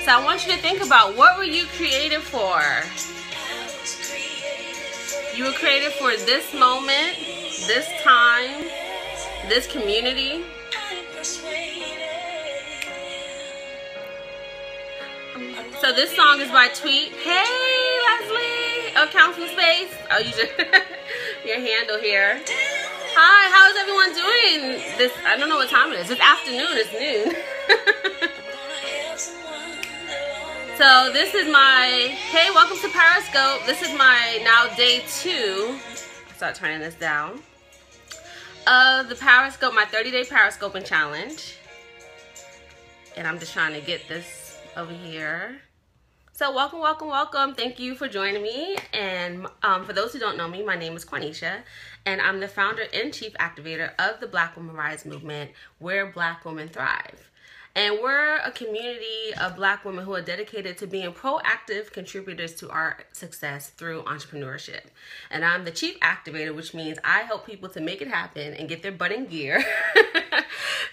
So I want you to think about, what were you created for? You were created for this moment, this time, this community. So this song is by Tweet. Hey, Leslie. Oh, Council Space. Oh, you just your handle here. Hi, how is everyone doing? This, I don't know what time it is. It's afternoon. It's noon. So this is my, hey, welcome to Periscope. This is my now day 2. Start turning this down. Of the Periscope, my 30-day Periscoping challenge. And I'm just trying to get this over here. So welcome, welcome, welcome. Thank you for joining me. And for those who don't know me, my name is Cornisha, and I'm the founder and chief activator of the Black Women Rise movement, where Black women thrive. And we're a community of Black women who are dedicated to being proactive contributors to our success through entrepreneurship. And I'm the chief activator, which means I help people to make it happen and get their butt in gear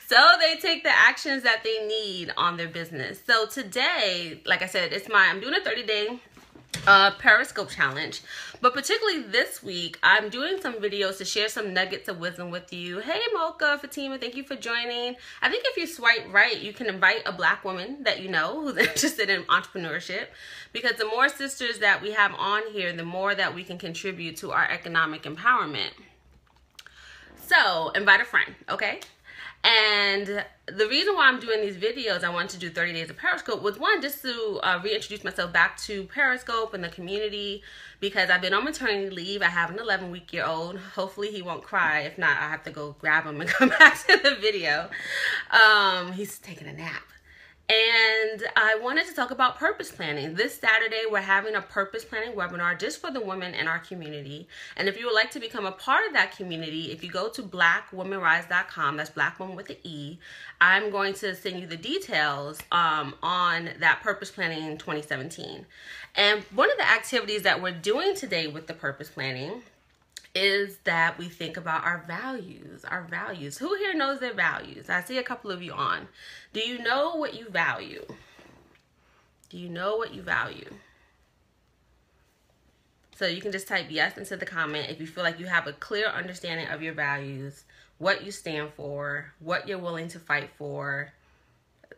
so they take the actions that they need on their business. So today, like I said, I'm doing a 30-day Periscope challenge, but particularly this week, I'm doing some videos to share some nuggets of wisdom with you. Hey, Mocha, Fatima, thank you for joining. I think if you swipe right, you can invite a Black woman that you know who's interested in entrepreneurship, because the more sisters that we have on here, the more that we can contribute to our economic empowerment. So invite a friend, okay? And the reason why I'm doing these videos, I wanted to do 30 days of Periscope, was one, just to reintroduce myself back to Periscope and the community, because I've been on maternity leave. I have an 11-week-old. Hopefully he won't cry. If not, I have to go grab him and come back to the video. He's taking a nap. And I wanted to talk about purpose planning. This Saturday, we're having a purpose planning webinar just for the women in our community. And if you would like to become a part of that community, if you go to blackwomenrise.com, that's Black Woman with an E, I'm going to send you the details on that purpose planning 2017. And one of the activities that we're doing today with the purpose planning is that we think about our values, Who here knows their values? I see a couple of you on. Do you know what you value? Do you know what you value? So you can just type yes into the comment if you feel like you have a clear understanding of your values, what you stand for, what you're willing to fight for.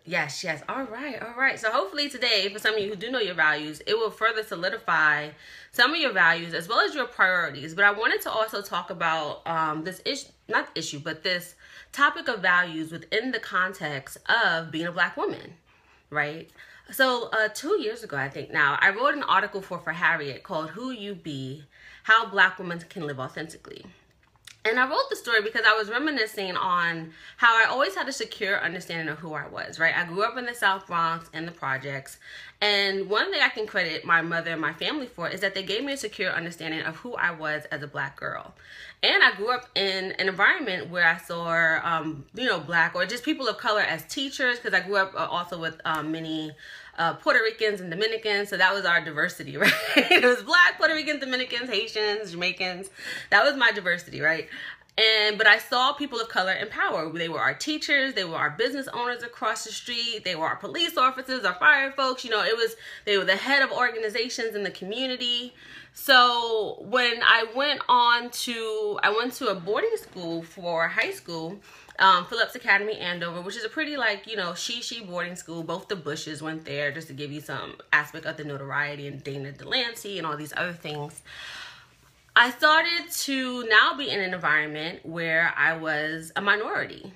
Yes, yes. All right, all right. So hopefully today, for some of you who do know your values, it will further solidify some of your values as well as your priorities. But I wanted to also talk about this topic of values within the context of being a Black woman, right? So 2 years ago, I think now, I wrote an article for Harriet called Who You Be, How Black Women Can Live Authentically. And I wrote the story because I was reminiscing on how I always had a secure understanding of who I was, right? I grew up in the South Bronx, in the projects. And one thing I can credit my mother and my family for is that they gave me a secure understanding of who I was as a Black girl. And I grew up in an environment where I saw, Black or just people of color as teachers, because I grew up also with many Puerto Ricans and Dominicans, so that was our diversity, right? It was Black, Puerto Ricans, Dominicans, Haitians, Jamaicans. That was my diversity, right? But I saw people of color in power. They were our teachers, they were our business owners across the street, they were our police officers, our fire folks. They were the head of organizations in the community. So when I went to a boarding school for high school, Phillips Academy, Andover, which is a pretty she boarding school. Both the Bushes went there, just to give you some aspect of the notoriety, and Dana Delancey and all these other things. I started to now be in an environment where I was a minority,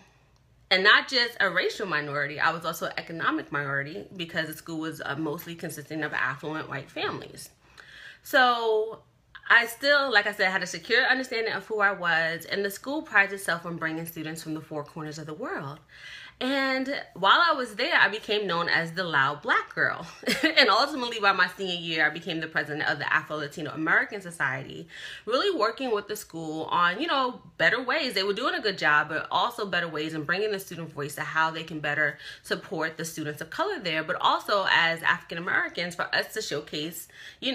and not just a racial minority. I was also an economic minority, because the school was mostly consisting of affluent white families. So I still, like I said, had a secure understanding of who I was, and the school prides itself on bringing students from the 4 corners of the world. And while I was there, I became known as the loud Black girl. And ultimately, by my senior year, I became the president of the Afro-Latino American Society, really working with the school on, better ways. They were doing a good job, but also better ways in bringing the student voice to how they can better support the students of color there, but also as African Americans, for us to showcase,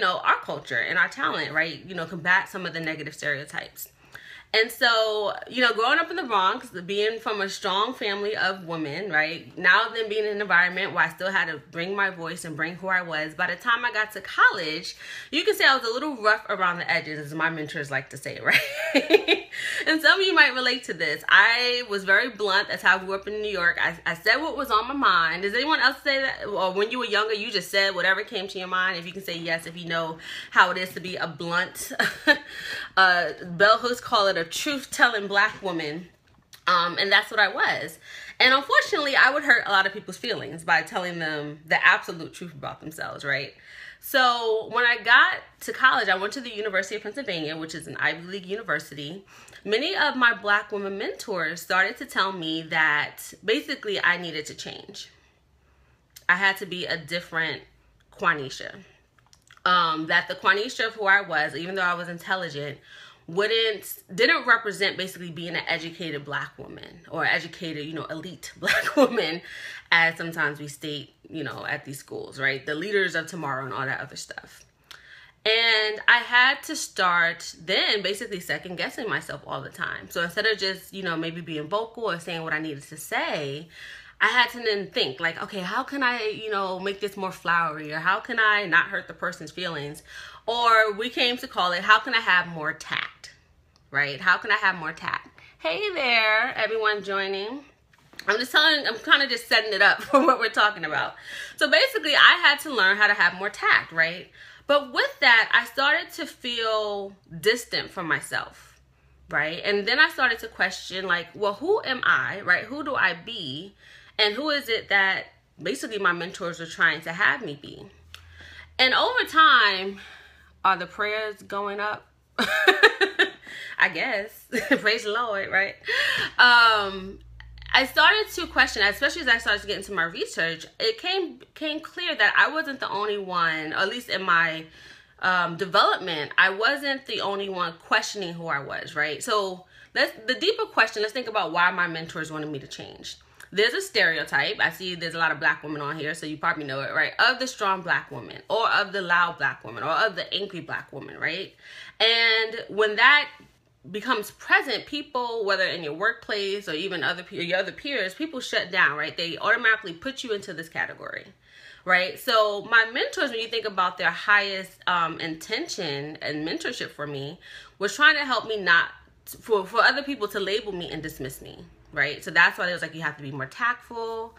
our culture and our talent, right? Combat some of the negative stereotypes. And so, you know, growing up in the Bronx, being from a strong family of women, right? Now then being in an environment where I still had to bring my voice and bring who I was. By the time I got to college, you can say I was a little rough around the edges, as my mentors like to say, right? And some of you might relate to this. I was very blunt. That's how I grew up in New York. I said what was on my mind. Does anyone else say that? Or when you were younger, you just said whatever came to your mind? If you can say yes, if you know how it is to be a blunt, bell hooks call it a truth-telling black woman, and that's what I was. And unfortunately, I would hurt a lot of people's feelings by telling them the absolute truth about themselves, right? So when I got to college, I went to the University of Pennsylvania, which is an Ivy League university. Many of my black women mentors started to tell me that basically I needed to change. I had to be a different Quanisha. That the Quanisha of who I was, even though I was intelligent, didn't represent basically being an educated black woman or educated, you know, elite black woman, as sometimes we state, you know, at these schools, right? The leaders of tomorrow and all that other stuff. And I had to start then basically second guessing myself all the time. So instead of just, you know, maybe being vocal or saying what I needed to say, I had to then think like, okay, how can I, you know, make this more flowery, or how can I not hurt the person's feelings? Or we came to call it, how can I have more tact, right? How can I have more tact? Hey there, everyone joining. I'm kind of just setting it up for what we're talking about. So basically, I had to learn how to have more tact, right? But with that, I started to feel distant from myself, right? And then I started to question like, well, who am I, right? Who do I be? And who is it that basically my mentors are trying to have me be? And over time, are the prayers going up? I guess. Praise the Lord, right? I started to question, especially as I started to get into my research, it came clear that I wasn't the only one, or at least in my development, I wasn't the only one questioning who I was, right? So the deeper question, let's think about why my mentors wanted me to change. There's a stereotype. I see there's a lot of black women on here, so you probably know it, right? Of the strong black woman, or of the loud black woman, or of the angry black woman, right? And when that becomes present, people, whether in your workplace or even your other peers, people shut down, right? They automatically put you into this category, right? So my mentors, when you think about their highest intention and mentorship for me, was trying to help me for other people to label me and dismiss me, right? So that's why it was like, you have to be more tactful.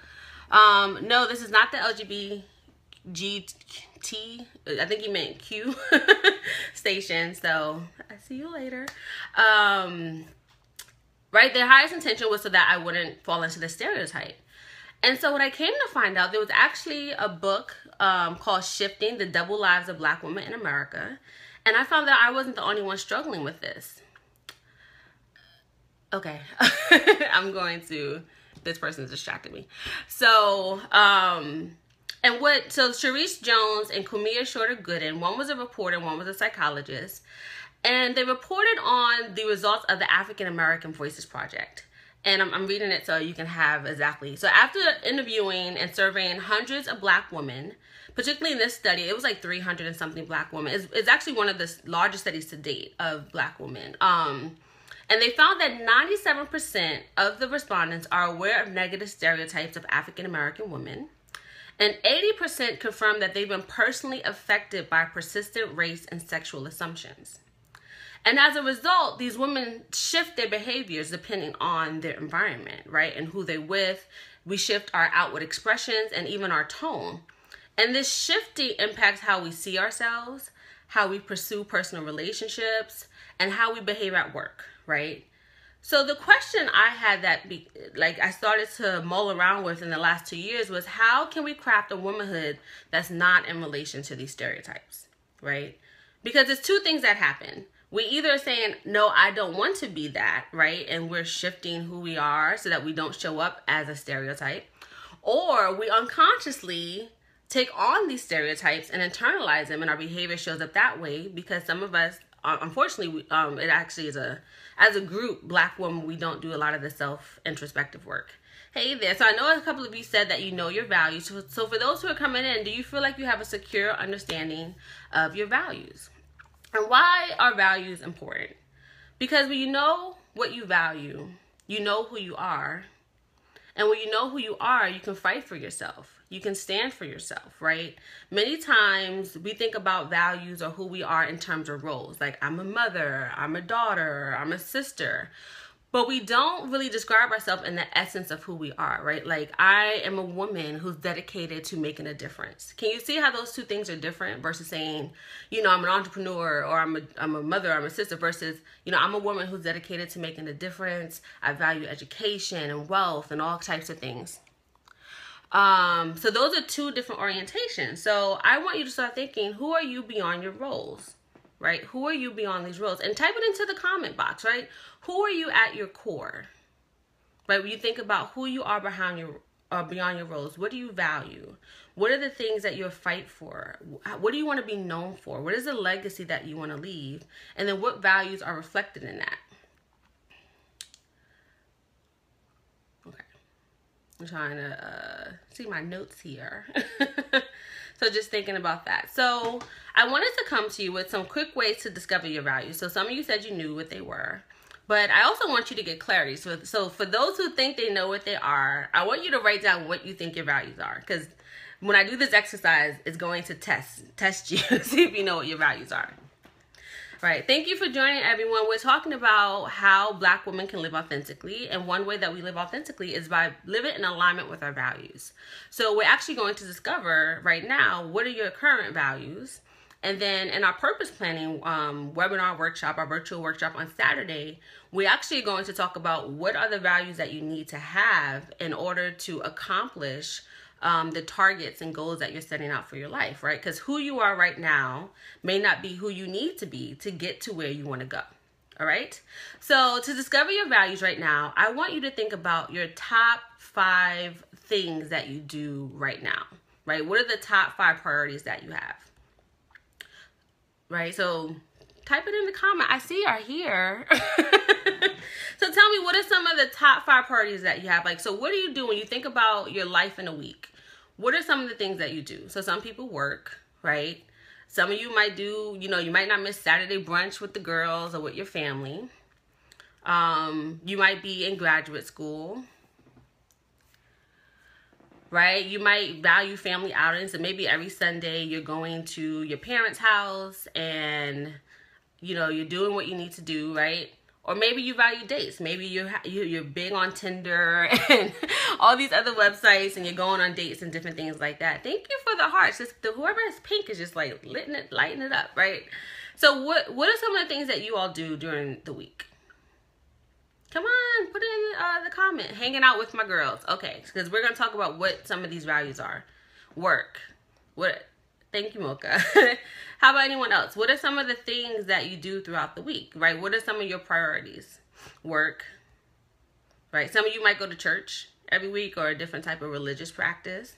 No, this is not the LGBT, I think you meant Q station, so I see you later. Right, their highest intention was so that I wouldn't fall into the stereotype. And so what I came to find out, there was actually a book called Shifting: The Double Lives of Black Women in America. And I found that I wasn't the only one struggling with this. Okay, this person's distracted me. So, so Sharice Jones and Kumia Shorter Gooden, one was a reporter, one was a psychologist, and they reported on the results of the African American Voices Project. And I'm reading it so you can have exactly. So after interviewing and surveying hundreds of black women, particularly in this study, it was like 300 and something black women. It's actually one of the largest studies to date of black women. And they found that 97% of the respondents are aware of negative stereotypes of African American women. And 80% confirm that they've been personally affected by persistent race and sexual assumptions. And as a result, these women shift their behaviors depending on their environment, right? And who they're with. We shift our outward expressions and even our tone. And this shifting impacts how we see ourselves, how we pursue personal relationships, and how we behave at work, right? So the question I had I started to mull around with in the last 2 years was, how can we craft a womanhood that's not in relation to these stereotypes, right? Because there's two things that happen. We either are saying, no, I don't want to be that, right? And we're shifting who we are so that we don't show up as a stereotype. Or we unconsciously take on these stereotypes and internalize them, and our behavior shows up that way because some of us, unfortunately, it actually is as a group, black women, we don't do a lot of the self-introspective work. Hey there. So I know a couple of you said that you know your values. So for those who are coming in, do you feel like you have a secure understanding of your values? And why are values important? Because when you know what you value, you know who you are. And when you know who you are, you can fight for yourself. You can stand for yourself, right? Many times we think about values or who we are in terms of roles. Like, I'm a mother, I'm a daughter, I'm a sister. But we don't really describe ourselves in the essence of who we are, right? Like, I am a woman who's dedicated to making a difference. Can you see how those two things are different versus saying, you know, I'm an entrepreneur, or I'm a mother, I'm a sister, versus, you know, I'm a woman who's dedicated to making a difference. I value education and wealth and all types of things. So those are two different orientations. So I want you to start thinking, who are you beyond your roles? Right? Who are you beyond these roles? And type it into the comment box, right? Who are you at your core? Right? When you think about who you are beyond your roles, what do you value? What are the things that you'll fight for? What do you want to be known for? What is the legacy that you want to leave? And then what values are reflected in that? Okay. I'm trying to see my notes here. So just thinking about that. So I wanted to come to you with some quick ways to discover your values. So some of you said you knew what they were, but I also want you to get clarity. So for those who think they know what they are, I want you to write down what you think your values are. Because when I do this exercise, it's going to test you, see if you know what your values are. Right. Thank you for joining, everyone. We're talking about how Black women can live authentically. And one way that we live authentically is by living in alignment with our values. So we're actually going to discover right now, what are your current values? And then in our purpose planning webinar workshop, our virtual workshop on Saturday, we're actually going to talk about what are the values that you need to have in order to accomplish the targets and goals that you're setting out for your life, right? Because who you are right now may not be who you need to be to get to where you want to go, all right? So to discover your values right now, I want you to think about your top 5 things that you do right now, right? What are the top 5 priorities that you have, right? So type it in the comment. I see you're here. So tell me, what are some of the top 5 priorities that you have? Like, so what do you do when you think about your life in a week? What are some of the things that you do? So some people work, right? Some of you might do, you know, you might not miss Saturday brunch with the girls or with your family. You might be in graduate school, right? You might value family outings, and maybe every Sunday you're going to your parents' house and, you know, you're doing what you need to do, right? Or maybe you value dates. Maybe you're big on Tinder and all these other websites, and you're going on dates and different things like that. Thank you for the hearts. Just whoever has pink is just like lighting it up, right? So what are some of the things that you all do during the week? Come on, put it in the comment. Hanging out with my girls. Okay, because we're going to talk about what some of these values are. Work. What? Thank you, Mocha. How about anyone else? What are some of the things that you do throughout the week, right? What are some of your priorities? Work, right? Some of you might go to church every week or a different type of religious practice,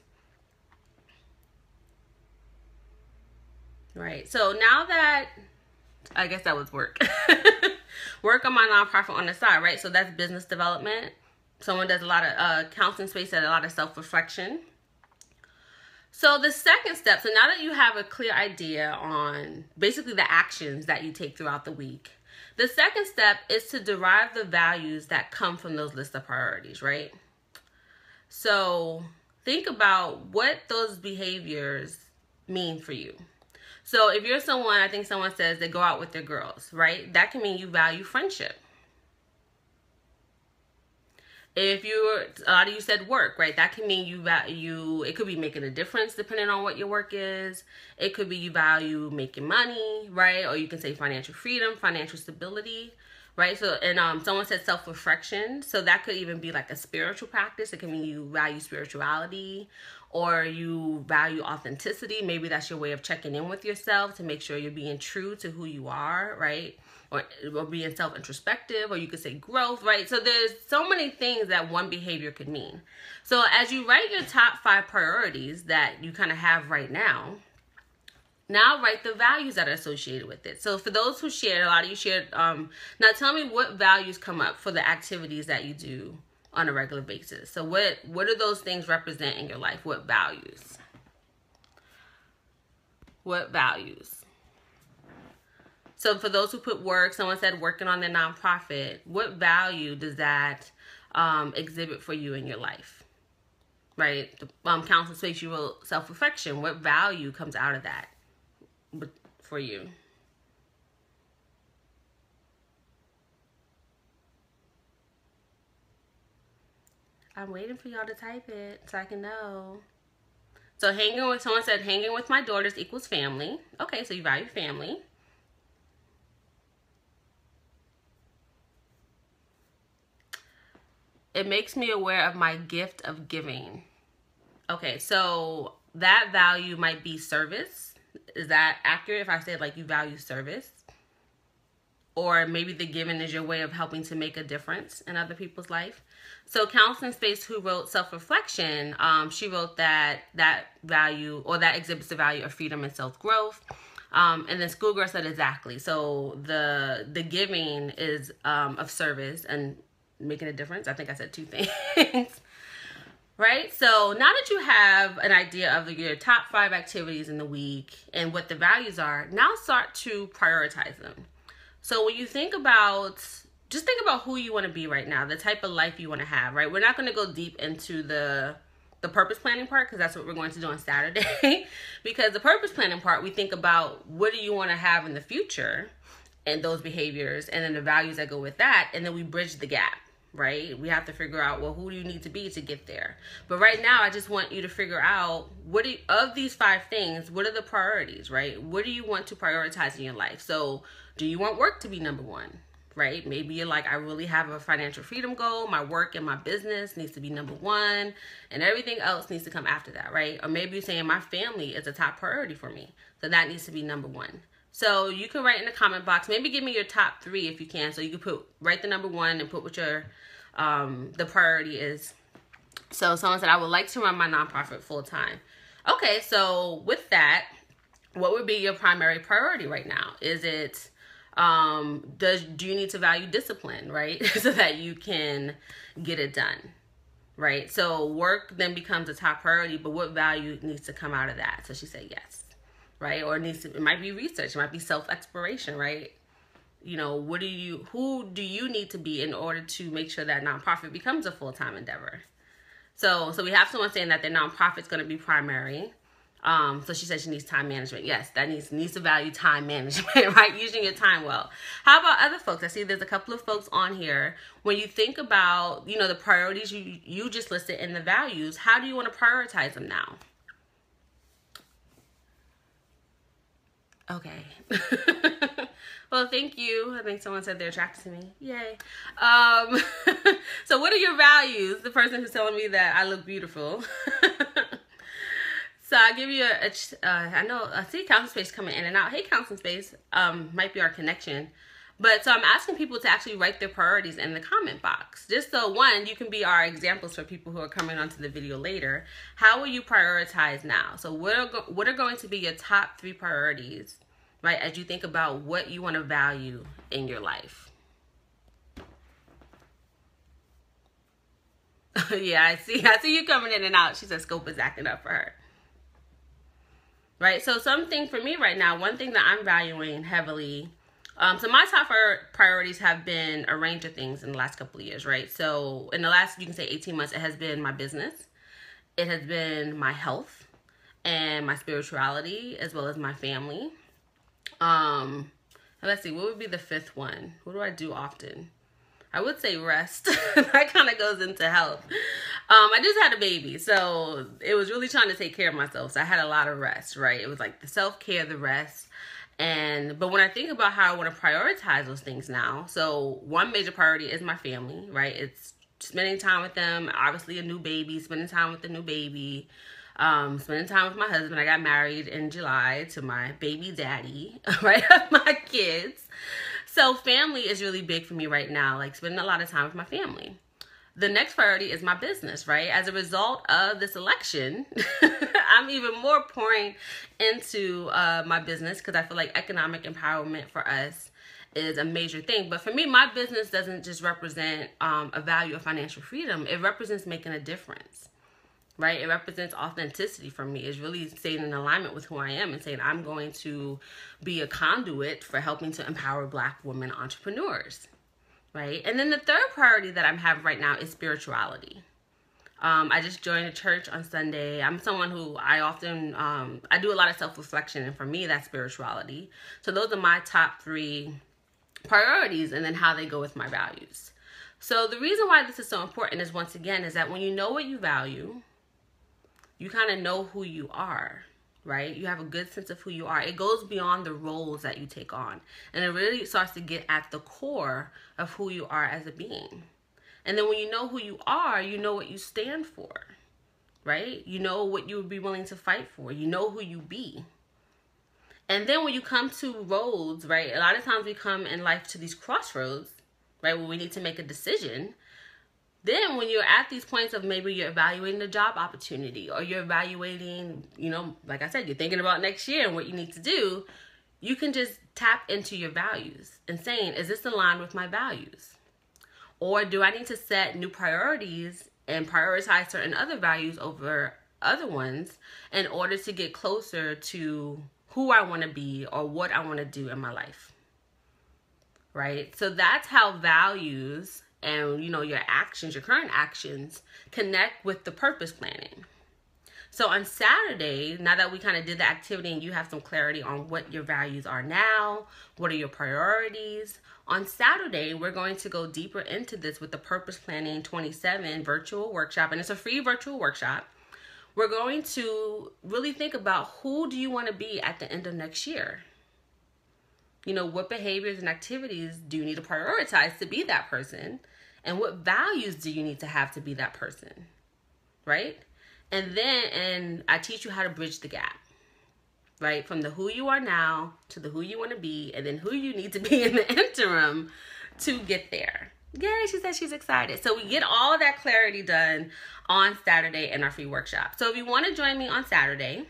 right? So now that, I guess that was work. Work on my nonprofit on the side, right? So that's business development. Someone does a lot of counseling space and a lot of self-reflection. So the second step, so now that you have a clear idea on basically the actions that you take throughout the week, the second step is to derive the values that come from those list of priorities, right? So think about what those behaviors mean for you. So if you're someone, I think someone says they go out with their girls, right? That can mean you value friendship. If a lot of you said work, right? That can mean it could be making a difference depending on what your work is. It could be you value making money, right? Or you can say financial freedom, financial stability, right? So, and someone said self-reflection. So that could even be like a spiritual practice. It can mean you value spirituality, or you value authenticity. Maybe that's your way of checking in with yourself to make sure you're being true to who you are, right? Or being self-introspective, or you could say growth, right? So there's so many things that one behavior could mean. So as you write your top 5 priorities that you kind of have right now write the values that are associated with it. So for those who shared, a lot of you shared, now tell me what values come up for the activities that you do on a regular basis. So what do those things represent in your life? What values? What values? So for those who put work, someone said working on their nonprofit, what value does that exhibit for you in your life? Right? The counseling space, you wrote self-reflection. What value comes out of that for you? I'm waiting for y'all to type it so I can know. So someone said hanging with my daughters equals family. Okay, so you value family. It makes me aware of my gift of giving. Okay, so that value might be service. Is that accurate if I said like you value service? Or maybe the giving is your way of helping to make a difference in other people's life. So Counseling Space, who wrote self-reflection, she wrote that value, or that exhibits the value of freedom and self-growth. And then Schoolgirl said exactly. So the giving is of service and making a difference. I think I said two things. Right? So now that you have an idea of your top 5 activities in the week and what the values are, now start to prioritize them. So when you think about, just think about who you want to be right now, the type of life you want to have, right? We're not going to go deep into the purpose planning part because that's what we're going to do on Saturday. Because the purpose planning part, we think about what do you want to have in the future and those behaviors and then the values that go with that. And then we bridge the gap, right? We have to figure out, well, who do you need to be to get there? But right now, I just want you to figure out of these 5 things, what are the priorities, right? What do you want to prioritize in your life? So do you want work to be number 1, right? Maybe you're like, I really have a financial freedom goal. My work and my business needs to be number 1 and everything else needs to come after that, right? Or maybe you're saying my family is a top priority for me. So that needs to be number 1. So you can write in the comment box, maybe give me your top 3 if you can. So you can write the number 1 and put what your, the priority is. So someone said, I would like to run my nonprofit full time. Okay, so with that, what would be your primary priority right now? Is it, do you need to value discipline, right? So that you can get it done, right? So work then becomes a top priority, but what value needs to come out of that? So she said yes, right? Or it might be research, it might be self-exploration, right? You know, who do you need to be in order to make sure that nonprofit becomes a full-time endeavor? So we have someone saying that their nonprofit's going to be primary. So she said she needs time management. Yes, that needs to value time management, right? Using your time well. How about other folks? I see there's a couple of folks on here. When you think about, you know, the priorities you just listed and the values, how do you want to prioritize them now? Okay. Well, thank you. I think someone said they're attracted to me. Yay. So what are your values? The person who's telling me that I look beautiful. So I'll give you I see Counseling Space coming in and out. Hey, Counseling Space, might be our connection. But so I'm asking people to actually write their priorities in the comment box. Just so, one, you can be our examples for people who are coming onto the video later. How will you prioritize now? So what are going to be your top 3 priorities, right, as you think about what you want to value in your life? Yeah, I see you coming in and out. She said scope is acting up for her. Right, so something for me right now, one thing that I'm valuing heavily, so my top priorities have been a range of things in the last couple of years, right? So in the last, you can say 18 months, it has been my business, it has been my health and my spirituality, as well as my family. Let's see, what would be the 5th one? What do I do often? I would say rest. That kind of goes into health. I just had a baby, so it was really trying to take care of myself. So I had a lot of rest, right? It was like the self-care, the rest. But when I think about how I want to prioritize those things now, so one major priority is my family, right? It's spending time with them. Obviously a new baby, spending time with the new baby. Spending time with my husband. I got married in July to my baby daddy, right? My kids. So family is really big for me right now, like spending a lot of time with my family. The next priority is my business, right? As a result of this election, I'm even more pouring into my business because I feel like economic empowerment for us is a major thing. But for me, my business doesn't just represent a value of financial freedom. It represents making a difference. right? It represents authenticity for me. It's really staying in alignment with who I am and saying I'm going to be a conduit for helping to empower Black women entrepreneurs, right? And then the third priority that I'm having right now is spirituality. I just joined a church on Sunday. I'm someone who I often, I do a lot of self-reflection, and for me, that's spirituality. So those are my top 3 priorities, and then how they go with my values. So the reason why this is so important is, once again, is that when you know what you value, you kind of know who you are, right? You have a good sense of who you are. It goes beyond the roles that you take on, and it really starts to get at the core of who you are as a being. And then when you know who you are, you know what you stand for, right? You know what you would be willing to fight for. You know who you be. And then when you come to roads, right? A lot of times we come in life to these crossroads, right? Where we need to make a decision. Then when you're at these points of maybe you're evaluating a job opportunity, or you're evaluating, you know, like I said, you're thinking about next year and what you need to do, you can just tap into your values and saying, is this aligned with my values? Or do I need to set new priorities and prioritize certain other values over other ones in order to get closer to who I want to be or what I want to do in my life, right? So that's how values and, you know, your actions, your current actions, connect with the purpose planning. So on Saturday, now that we kind of did the activity and you have some clarity on what your values are now, what are your priorities, on Saturday, we're going to go deeper into this with the Purpose Planning 27 virtual workshop, and it's a free virtual workshop. We're going to really think about, who do you want to be at the end of next year? You know, what behaviors and activities do you need to prioritize to be that person? And what values do you need to have to be that person, right? And I teach you how to bridge the gap, right? From the who you are now to the who you want to be, and then who you need to be in the interim to get there. Yay, she said she's excited. So we get all of that clarity done on Saturday in our free workshop. So if you want to join me on Saturday,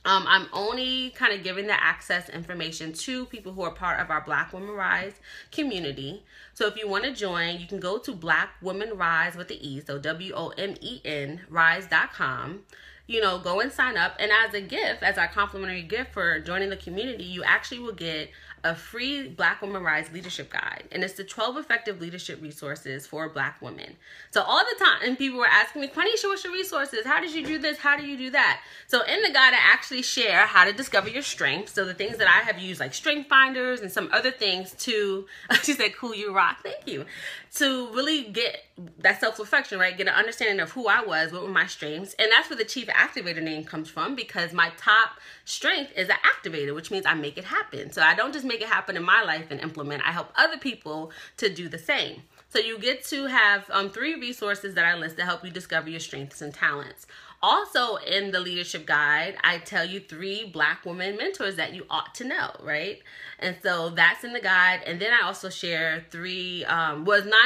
I'm only kind of giving the access information to people who are part of our Black Women Rise community. So if you want to join, you can go to Black Women Rise with the E, so WOMEN, rise.com. You know, go and sign up. And as a gift, as our complimentary gift for joining the community, you actually will get a free Black Women Rise leadership guide. And it's the 12 effective leadership resources for Black women. So all the time, and people were asking me, Quanisha, what's your resources? How did you do this? How do you do that? So in the guide, I actually share how to discover your strengths. So the things that I have used, like strength finders and some other things to, she said, cool, you rock, thank you. To really get that self-reflection, right? Get an understanding of who I was, what were my strengths. And that's where the Chief Activator name comes from, because my top strength is an activator, which means I make it happen. So I don't just make it happen in my life and implement, I help other people to do the same. So you get to have 3 resources that I list to help you discover your strengths and talents. Also in the leadership guide, I tell you 3 Black women mentors that you ought to know, right? And so that's in the guide. And then I also share 9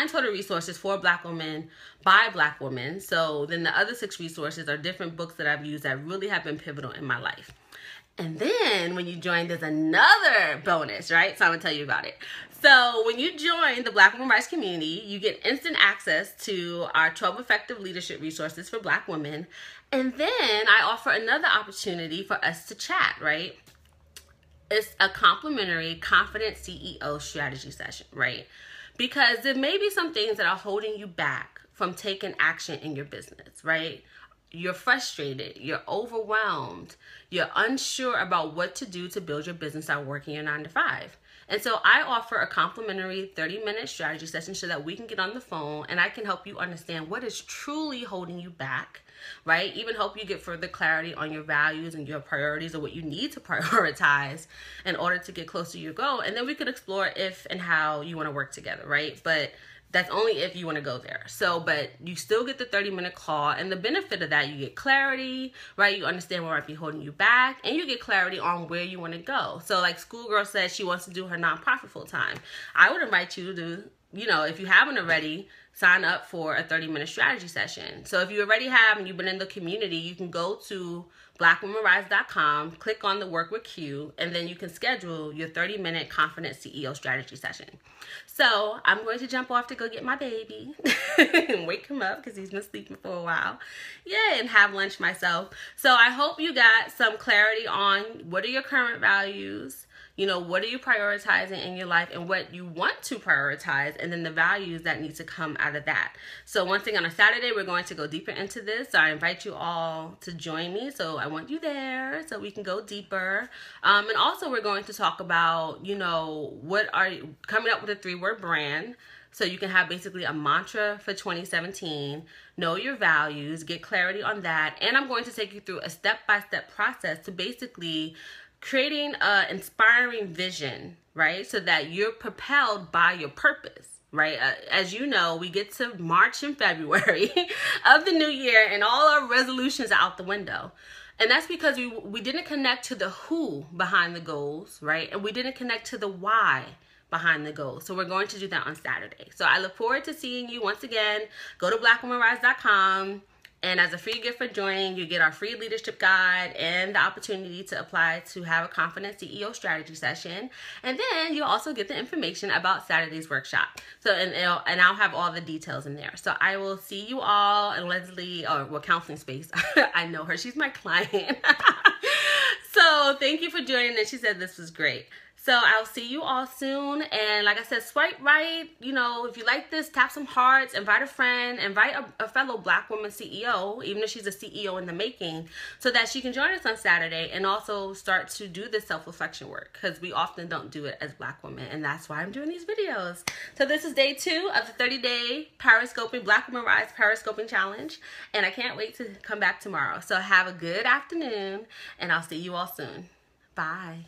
total resources for Black women by Black women. So then the other 6 resources are different books that I've used that really have been pivotal in my life. And then when you join, there's another bonus, right? So I'm gonna tell you about it. So when you join the Black Women Rise community, you get instant access to our 12 effective leadership resources for Black women. And then I offer another opportunity for us to chat, right? It's a complimentary Confident CEO strategy session, right? Because there may be some things that are holding you back from taking action in your business, right? You're frustrated, you're overwhelmed, you're unsure about what to do to build your business out working your 9 to 5. And so I offer a complimentary 30-minute strategy session so that we can get on the phone and I can help you understand what is truly holding you back, right? Even help you get further clarity on your values and your priorities or what you need to prioritize in order to get closer to your goal. And then we could explore if and how you want to work together, right? But that's only if you want to go there. So, but you still get the 30-minute call, and the benefit of that, you get clarity, right? You understand what might be holding you back, and you get clarity on where you want to go. So like Schoolgirl said, she wants to do her nonprofit full time. I would invite you to, you know, if you haven't already, sign up for a 30-minute strategy session. So if you already have and you've been in the community, you can go to blackwomanrise.com, click on the Work with Q, and then you can schedule your 30-minute Confident CEO strategy session. So I'm going to jump off to go get my baby and wake him up because he's been sleeping for a while. Yeah, and have lunch myself. So I hope you got some clarity on what are your current values, you know, what are you prioritizing in your life and what you want to prioritize, and then the values that need to come out of that. So one thing, on a Saturday, we're going to go deeper into this. So I invite you all to join me. So I want you there so we can go deeper. And also we're going to talk about, you know, what are you coming up with a 3-word brand. So you can have basically a mantra for 2017, know your values, get clarity on that. And I'm going to take you through a step-by-step process to basically creating an inspiring vision, right? So that you're propelled by your purpose, right? As you know, we get to March and February of the new year and all our resolutions are out the window. And that's because we didn't connect to the who behind the goals, right? And we didn't connect to the why behind the goals. So we're going to do that on Saturday. So I look forward to seeing you once again. Go to blackwomanrise.com. And as a free gift for joining, you get our free leadership guide and the opportunity to apply to have a Confident CEO strategy session. And then you'll also get the information about Saturday's workshop. So, and I'll have all the details in there. So I will see you all in Leslie, or well, Counseling Space. I know her, she's my client. So thank you for joining, and she said this was great. So I'll see you all soon. And like I said, swipe right. You know, if you like this, tap some hearts, invite a friend, invite a fellow Black woman CEO, even if she's a CEO in the making, so that she can join us on Saturday and also start to do this self-reflection work, because we often don't do it as Black women. And that's why I'm doing these videos. So this is day 2 of the 30-day Periscoping, Black Woman Rise Periscoping Challenge. And I can't wait to come back tomorrow. So have a good afternoon, and I'll see you all soon. Bye.